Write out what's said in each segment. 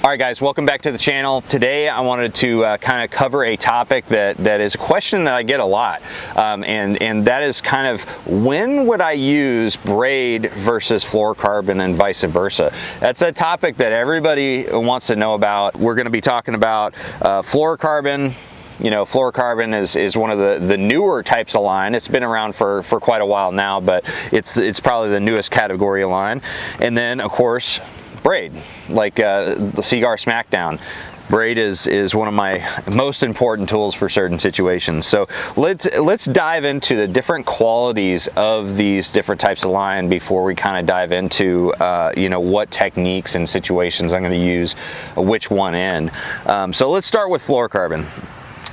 All right guys, welcome back to the channel. Today I wanted to kind of cover a topic that is a question that I get a lot, and that is kind of when would I use braid versus fluorocarbon and vice versa. That's a topic that everybody wants to know about. We're going to be talking about fluorocarbon. You know, fluorocarbon is one of the newer types of line. It's been around for quite a while now, but it's probably the newest category of line. And then of course braid, like the Cigar Smackdown. Braid is one of my most important tools for certain situations. So let's dive into the different qualities of these different types of line before we kind of dive into you know, what techniques and situations I'm going to use which one in. So let's start with fluorocarbon.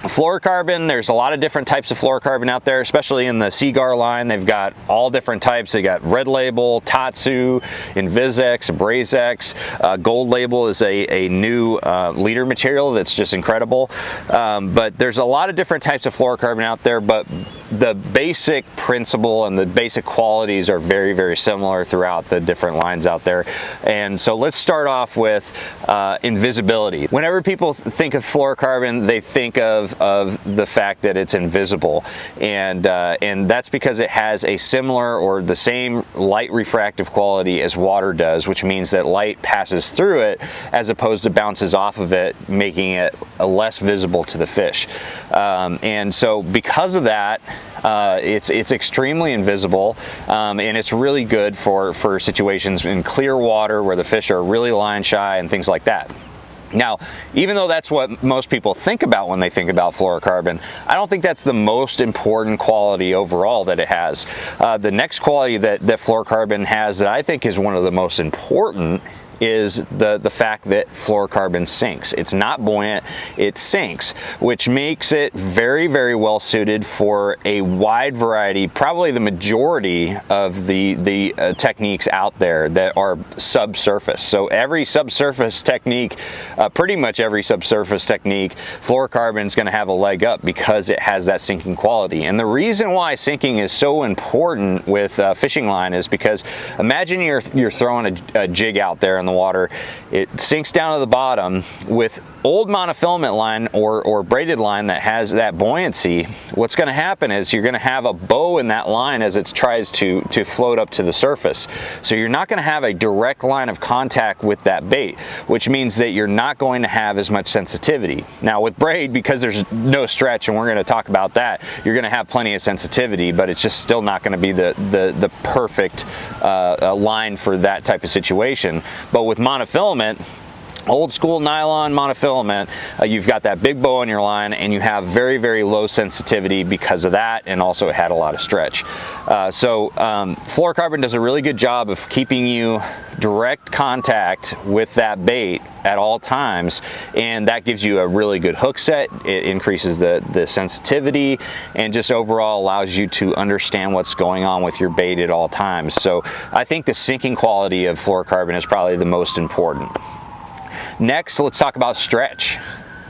Fluorocarbon, there's a lot of different types of fluorocarbon out there, especially in the Cigar line. They've got all different types. They got Red Label, Tatsu, Invisex, Abrazex. Gold Label is a new leader material that's just incredible. But there's a lot of different types of fluorocarbon out there, but the basic principle and the basic qualities are very, very similar throughout the different lines out there. And so let's start off with invisibility. Whenever people think of fluorocarbon, they think of the fact that it's invisible, and that's because it has a similar or the same light refractive quality as water does, which means that light passes through it as opposed to bounces off of it, making it less visible to the fish. And so because of that, it's extremely invisible, and it's really good for situations in clear water where the fish are really line shy and things like that. Now, even though that's what most people think about when they think about fluorocarbon, I don't think that's the most important quality overall that it has. The next quality that fluorocarbon has that I think is one of the most important is the fact that fluorocarbon sinks. It's not buoyant, it sinks, which makes it very, very well suited for a wide variety, probably the majority of the techniques out there that are subsurface. So every subsurface technique, pretty much every subsurface technique, fluorocarbon is going to have a leg up because it has that sinking quality. And the reason why sinking is so important with fishing line is because imagine you're throwing a jig out there in the water, it sinks down to the bottom. With old monofilament line or braided line that has that buoyancy, what's going to happen is you're going to have a bow in that line as it tries to float up to the surface. So you're not going to have a direct line of contact with that bait, which means that you're not going to have as much sensitivity. Now with braid, because there's no stretch, and we're going to talk about that, you're going to have plenty of sensitivity, but it's just still not going to be the perfect line for that type of situation. But with monofilament, old school nylon monofilament, you've got that big bow on your line and you have very, very low sensitivity because of that, and also it had a lot of stretch. Fluorocarbon does a really good job of keeping you direct contact with that bait at all times, and that gives you a really good hook set. It increases the sensitivity and just overall allows you to understand what's going on with your bait at all times. So I think the sinking quality of fluorocarbon is probably the most important. Next, let's talk about stretch.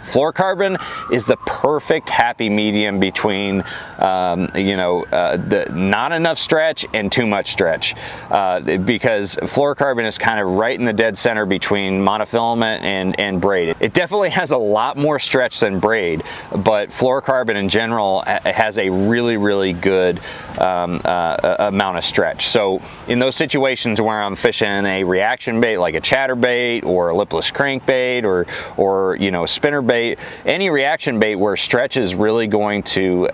Fluorocarbon is the perfect happy medium between the not enough stretch and too much stretch, because fluorocarbon is kind of right in the dead center between monofilament and braid. It definitely has a lot more stretch than braid, but fluorocarbon in general has a really, really good amount of stretch. So in those situations where I'm fishing a reaction bait like a chatterbait or a lipless crankbait or you know, a spinner bait, any reaction bait where stretch is really going to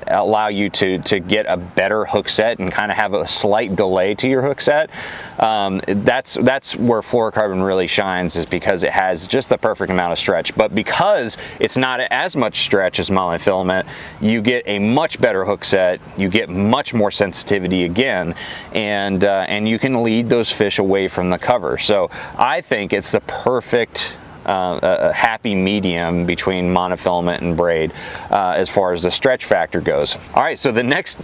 allow you to get a better hook set and kind of have a slight delay to your hook set, that's where fluorocarbon really shines, is because it has just the perfect amount of stretch. But because it's not as much stretch as monofilament, you get a much better hook set, you get much more sensitivity again, and you can lead those fish away from the cover. So I think it's the perfect a happy medium between monofilament and braid as far as the stretch factor goes. All right, so the next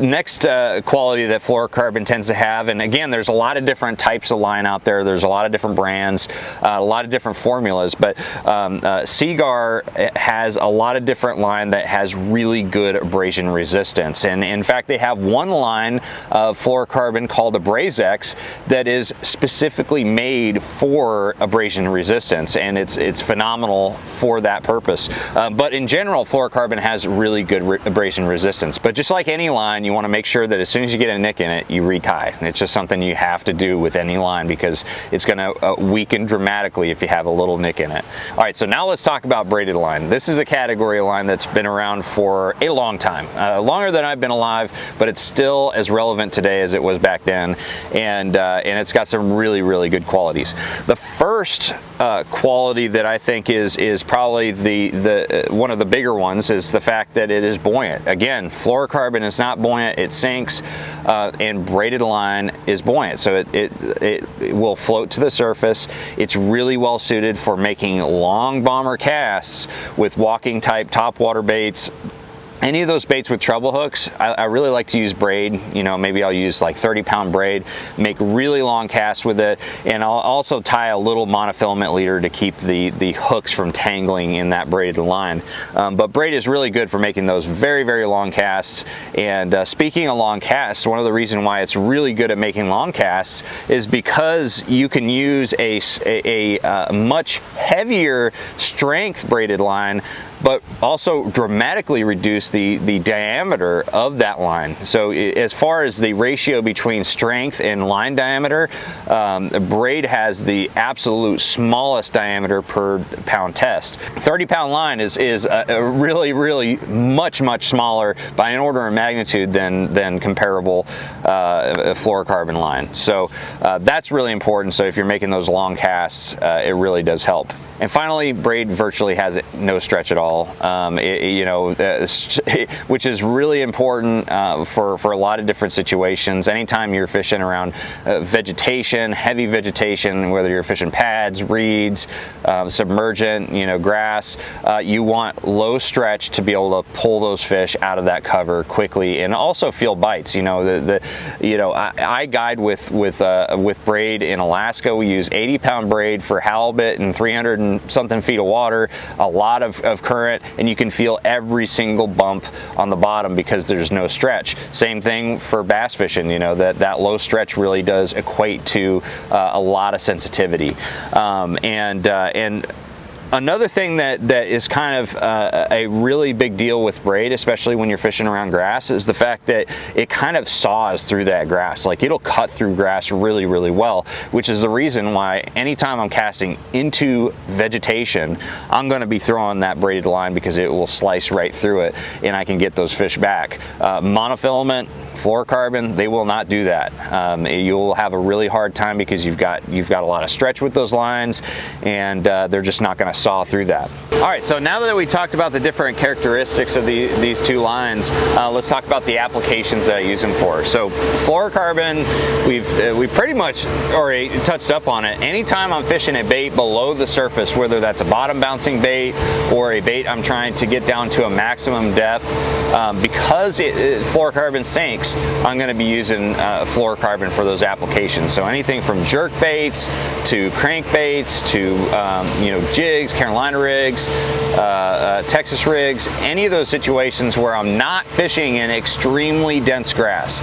quality that fluorocarbon tends to have, and again, there's a lot of different types of line out there. There's a lot of different brands, a lot of different formulas, but Cigar has a lot of different line that has really good abrasion resistance. And in fact, they have one line of fluorocarbon called Abrazex that is specifically made for abrasion resistance, and it's it's phenomenal for that purpose. But in general, fluorocarbon has really good abrasion resistance. But just like any line, you want to make sure that as soon as you get a nick in it, you retie. It's just something you have to do with any line because it's going to weaken dramatically if you have a little nick in it. All right, so now let's talk about braided line. This is a category of line that's been around for a long time, longer than I've been alive, but it's still as relevant today as it was back then, and it's got some really, really good qualities. The first quality that I think is probably the one of the bigger ones is the fact that it is buoyant. Again, fluorocarbon is not buoyant, it sinks, and braided line is buoyant, so it will float to the surface. It's really well suited for making long bomber casts with walking type topwater baits. Any of those baits with treble hooks, I really like to use braid. You know, maybe I'll use like 30-pound braid, make really long casts with it, and I'll also tie a little monofilament leader to keep the hooks from tangling in that braided line. But braid is really good for making those very, very long casts. And speaking of long casts, one of the reasons why it's really good at making long casts is because you can use a much heavier strength braided line, but also dramatically reduce the diameter of that line. So as far as the ratio between strength and line diameter, braid has the absolute smallest diameter per pound test. 30-pound line is really, really much smaller by an order of magnitude than comparable fluorocarbon line. So that's really important. So if you're making those long casts, it really does help. And finally, braid virtually has no stretch at all, which is really important for a lot of different situations. Anytime you're fishing around vegetation, heavy vegetation, whether you're fishing pads, reeds, submergent, grass, you want low stretch to be able to pull those fish out of that cover quickly and also feel bites. I guide with braid in Alaska. We use 80-pound braid for halibut and 300 and something feet of water, a lot of current, and you can feel every single bump on the bottom because there's no stretch. Same thing for bass fishing, that low stretch really does equate to a lot of sensitivity. And another thing that is kind of a really big deal with braid, especially when you're fishing around grass, is the fact that it kind of saws through that grass. Like, it'll cut through grass really, really well, which is the reason why anytime I'm casting into vegetation, I'm going to be throwing that braided line because it will slice right through it and I can get those fish back. Monofilament, fluorocarbon, they will not do that. You'll have a really hard time because you've got a lot of stretch with those lines, and they're just not going to saw through that. All right, so now that we talked about the different characteristics of these two lines, let's talk about the applications that I use them for. So fluorocarbon, we pretty much already touched up on it. Anytime I'm fishing a bait below the surface, whether that's a bottom bouncing bait or a bait I'm trying to get down to a maximum depth, because fluorocarbon sinks, I'm going to be using fluorocarbon for those applications. So anything from jerk baits to crankbaits to jigs, Carolina rigs, Texas rigs, any of those situations where I'm not fishing in extremely dense grass.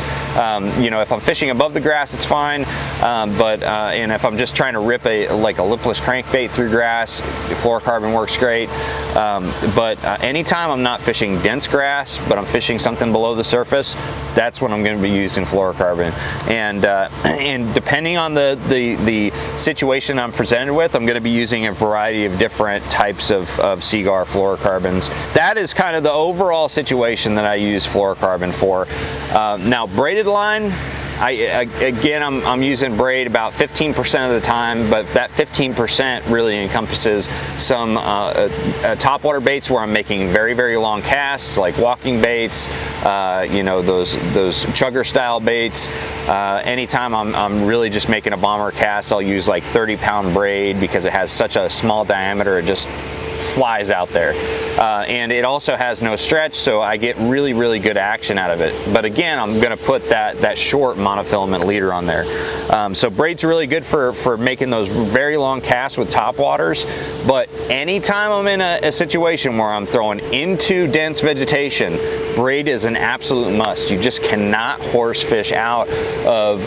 If I'm fishing above the grass, it's fine, and if I'm just trying to rip a lipless crankbait through grass, fluorocarbon works great. But anytime I'm not fishing dense grass, but I'm fishing something below the surface, that's when I'm going to be using fluorocarbon. And depending on the situation I'm presented with, I'm going to be using a variety of different types of Seaguar fluorocarbons. That is kind of the overall situation that I use fluorocarbon for. Now, braided line, I'm using braid about 15% of the time, but that 15% really encompasses some topwater baits where I'm making very, very long casts, like walking baits, those chugger style baits. Anytime I'm really just making a bomber cast, I'll use like 30-pound braid because it has such a small diameter, it just flies out there. and it also has no stretch, so I get really good action out of it. But again, I'm going to put that short monofilament leader on there. So Braid's really good for making those very long casts with top waters, but anytime I'm in a situation where I'm throwing into dense vegetation, Braid is an absolute must. You just cannot horse fish out of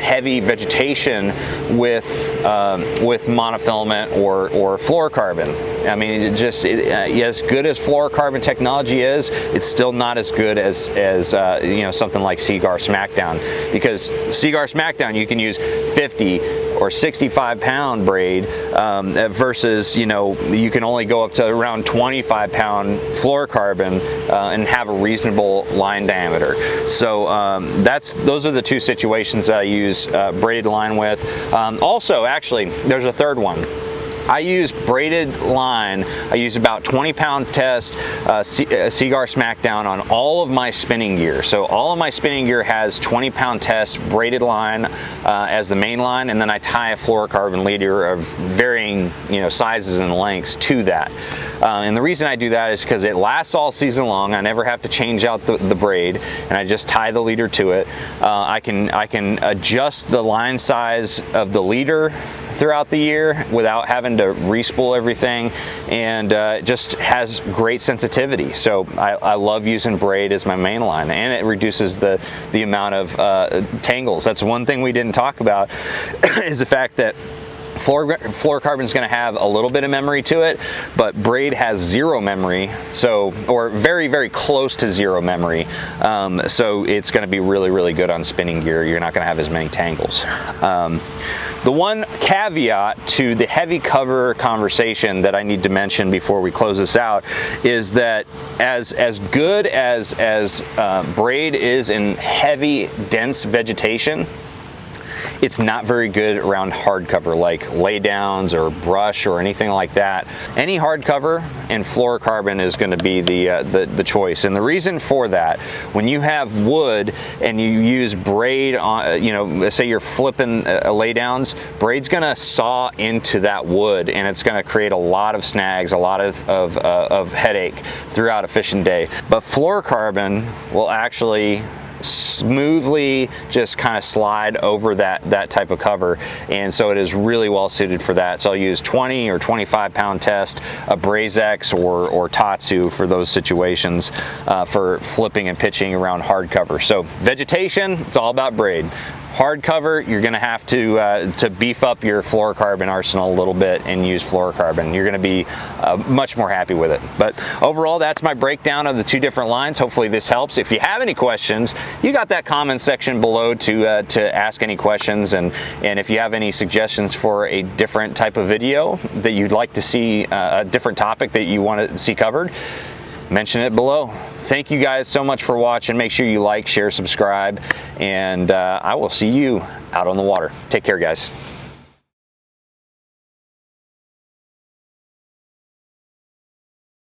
heavy vegetation with monofilament or fluorocarbon. I mean, as good as fluorocarbon technology is, it's still not as good as something like Seaguar Smackdown, because Seaguar Smackdown you can use 50 or 65 pound braid versus you can only go up to around 25 pound fluorocarbon and have a reasonable line diameter. So those are the two situations that I use braided line with. Also, actually, there's a third one. I use braided line. I use about 20 pound test Seaguar Smackdown on all of my spinning gear. So all of my spinning gear has 20 pound test braided line as the main line, and then I tie a fluorocarbon leader of varying sizes and lengths to that. And the reason I do that is because it lasts all season long. I never have to change out the braid, and I just tie the leader to it. I can adjust the line size of the leader throughout the year without having to re-spool everything, and it just has great sensitivity. So I love using braid as my main line, and it reduces the amount of tangles. That's one thing we didn't talk about is the fact that fluorocarbon is going to have a little bit of memory to it, but braid has zero memory, or very close to zero memory. So it's going to be really good on spinning gear. You're not going to have as many tangles. The one caveat to the heavy cover conversation that I need to mention before we close this out is that as good as braid is in heavy, dense vegetation, it's not very good around hardcover like laydowns or brush or anything like that. Any hardcover and fluorocarbon is going to be the choice. And the reason for that, when you have wood and you use braid on, let's say you're flipping laydowns, braid's going to saw into that wood, and it's going to create a lot of snags, a lot of headache throughout a fishing day. But fluorocarbon will actually smoothly just kind of slide over that type of cover, and so it is really well suited for that. So I'll use 20 or 25 pound test, a Brazex or Tatsu for those situations, for flipping and pitching around hardcover. So vegetation, it's all about braid. Hardcover, you're going to have to beef up your fluorocarbon arsenal a little bit and use fluorocarbon. You're going to be much more happy with it. But overall, that's my breakdown of the two different lines. Hopefully this helps. If you have any questions, you got that comment section below to ask any questions, and if you have any suggestions for a different type of video that you'd like to see, a different topic that you want to see covered, mention it below. Thank you guys so much for watching. Make sure you like, share, subscribe, and I will see you out on the water. Take care, guys.